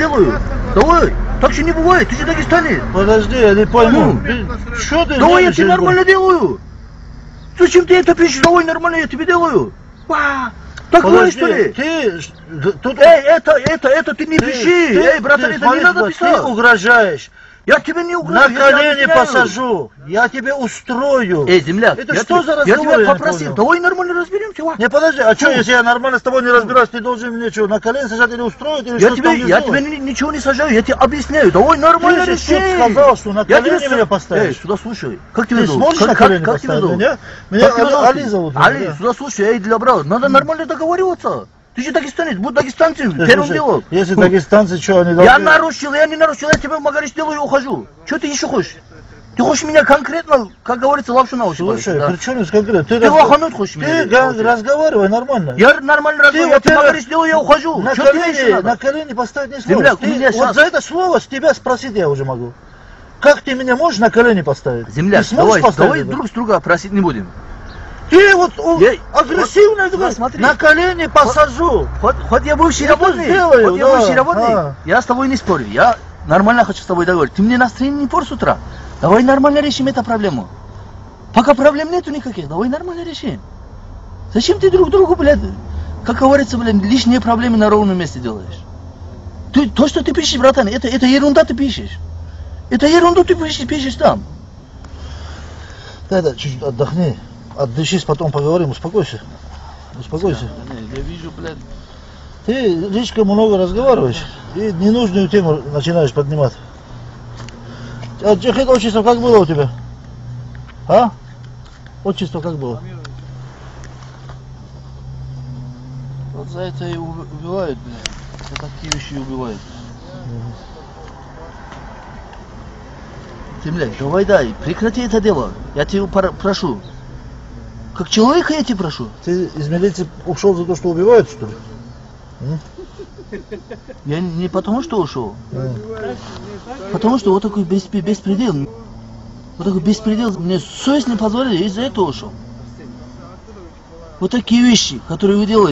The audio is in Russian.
сделаю. Давай. Так же не бывает, ты же дагестанец. Подожди, я не пойму. Что ты давай, я тебе нормально делаю. Зачем ты это пишешь? Давай, нормально, я тебе делаю. Так говори, что ли? Ты... Тут... это ты не пиши. Эй, братан, это не надо писать. Ты угрожаешь. Я тебе не угрожаю. На колени посажу. Я тебе устрою. Эй, земляк, это что за разговор? Я тебя попросил, давай нормально разберемся. Не, подожди, а что, если я нормально с тобой не разбираюсь, ты должен мне что, на колени сажать или устроить? Или я тебе ничего не сажаю, я тебе объясняю. Давай нормально реши. Ты сказал, что на колени меня поставишь. Эй, сюда слушай. Как тебя зовут? Ты сможешь на колени поставить меня? Меня Али зовут. Али, сюда слушай, эй, для брата, надо нормально договариваться. Ты же дагестанец, будь дагестанцем, первым делом. Если дагестанцы, что они должны... Я не нарушил, я тебе магариш делаю и ухожу. Что ты еще хочешь? Ты хочешь меня конкретно, как говорится, лапшу на уши? Слушай, при чем здесь конкретно? Ты лохануть хочешь меня? Ты разговаривай нормально. Я нормально разговариваю, я тебе магариш делаю, я ухожу. На колени поставить не сможешь. Вот за это слово с тебя спросить я уже могу. Как ты меня можешь на колени поставить? Земляк, давай друг с друга просить не будем. Ты вот агрессивно говоришь, на колени посажу. Хоть я бывший работник, я с тобой не спорю. Я нормально хочу с тобой договориться. Ты мне настроение не порт с утра. Давай нормально решим эту проблему. Пока проблем нету никаких, давай нормально решим. Зачем ты друг другу, блядь, как говорится, блядь, лишние проблемы на ровном месте делаешь? То, что ты пишешь, братан, это ерунда ты пишешь. Это ерунду ты пишешь там. Да, чуть-чуть отдохни. Отдышись, потом поговорим, успокойся. Успокойся. Я вижу, блядь. Ты слишком много разговариваешь и ненужную тему начинаешь поднимать. А Джихет, отчество как было у тебя? А? Отчество как было? Вот за это и убивают, блядь. За такие вещи убивают. Земляк, давай, прекрати это дело. Я тебя прошу. Как человека я тебя прошу. Ты из милиции ушел за то, что убивают, что ли? Я не потому, что ушел. Потому что вот такой беспредел. Вот такой беспредел. Мне совесть не позволили, из-за этого ушел. Вот такие вещи, которые вы делаете.